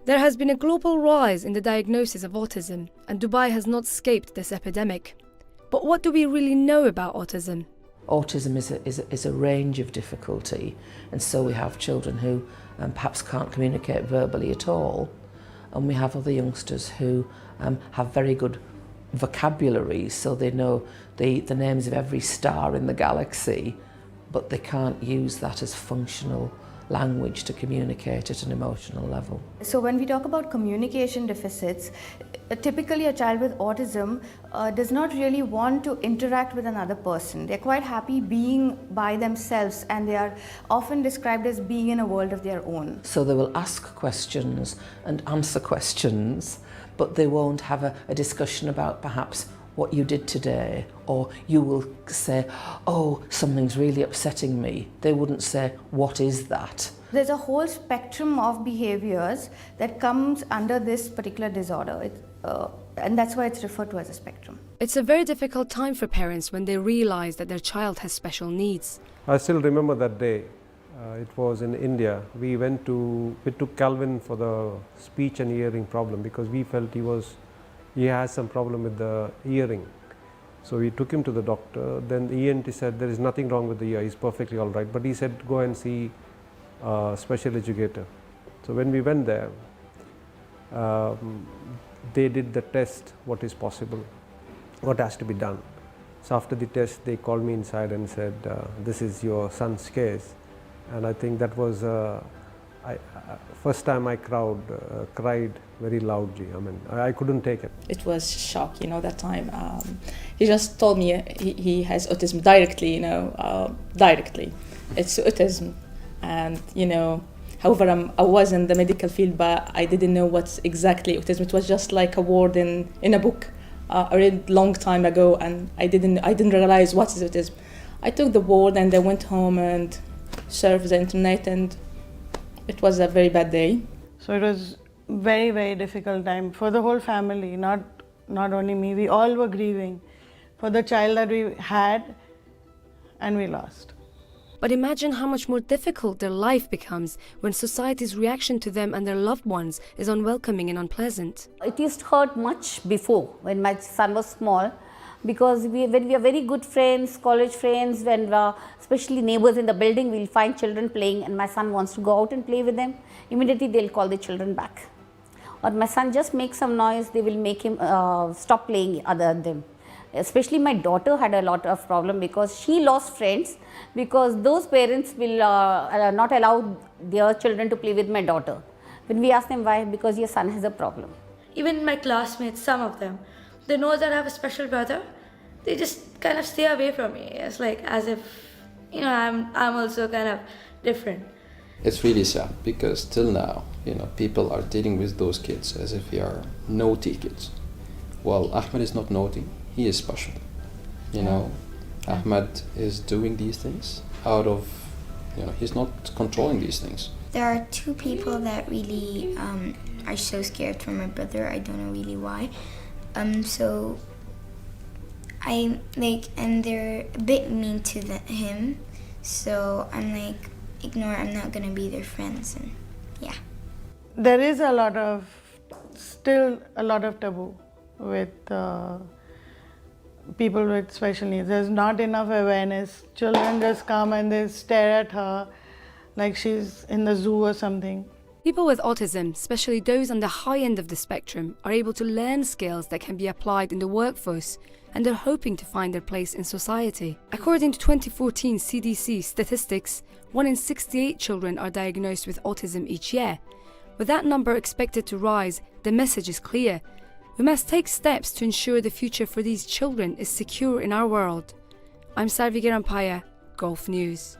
There has been a global rise in the diagnosis of autism, and Dubai has not escaped this epidemic. But what do we really know about autism? Autism is a range of difficulty, and so we have children who perhaps can't communicate verbally at all, and we have other youngsters who have very good vocabulary, so they know the names of every star in the galaxy, but they can't use that as functional language to communicate at an emotional level. So when we talk about communication deficits, typically a child with autism does not really want to interact with another person. They're quite happy being by themselves, and they are often described as being in a world of their own. So they will ask questions and answer questions, but they won't have a discussion about perhaps what you did today, or you will say, oh, something's really upsetting me. They wouldn't say, what is that? There's a whole spectrum of behaviors that comes under this particular disorder, and that's why it's referred to as a spectrum. It's a very difficult time for parents when they realize that their child has special needs. I still remember that day. It was in India. We took Calvin for the speech and hearing problem because we felt he has some problem with the hearing. So we took him to the doctor. Then the ENT said there is nothing wrong with the ear, he's perfectly all right. But he said go and see a special educator. So when we went there, they did the test, what is possible, what has to be done. So after the test, they called me inside and said, this is your son's case. And I think that was first time I cried very loudly. I mean, I couldn't take it. It was shock, that time. He just told me he has autism directly, directly. It's autism. And, however, I was in the medical field, but I didn't know what's exactly autism. It was just like a word in a book I read long time ago, and I didn't realize what is autism. I took the word and I went home and surfed the internet, and it was a very bad day. So it was very, very difficult time for the whole family, not only me. We all were grieving for the child that we had and we lost. But imagine how much more difficult their life becomes when society's reaction to them and their loved ones is unwelcoming and unpleasant. It used to hurt much before when my son was small, because when we are very good friends, college friends, especially neighbors in the building, we'll find children playing and my son wants to go out and play with them. Immediately they'll call the children back. Or my son just makes some noise, they will make him stop playing other than them. Especially my daughter had a lot of problem because she lost friends because those parents will not allow their children to play with my daughter. When we ask them why, because your son has a problem. Even my classmates, some of them, they know that I have a special brother. They just kind of stay away from me. It's like as if, I'm also kind of different. It's really sad because till now, people are dealing with those kids as if they are naughty kids. Well, Ahmed is not naughty. He is special. Ahmed is doing these things out of, he's not controlling these things. There are two people that really are so scared for my brother. I don't know really why. So and they're a bit mean to him. So I'm like, ignore, I'm not gonna be their friends, and yeah. There is still a lot of taboo with people with special needs. There's not enough awareness. Children just come and they stare at her like she's in the zoo or something. People with autism, especially those on the high end of the spectrum, are able to learn skills that can be applied in the workforce, and they're hoping to find their place in society. According to 2014 CDC statistics, 1 in 68 children are diagnosed with autism each year. With that number expected to rise, the message is clear. We must take steps to ensure the future for these children is secure in our world. I'm Sarvi Garampaya, Gulf News.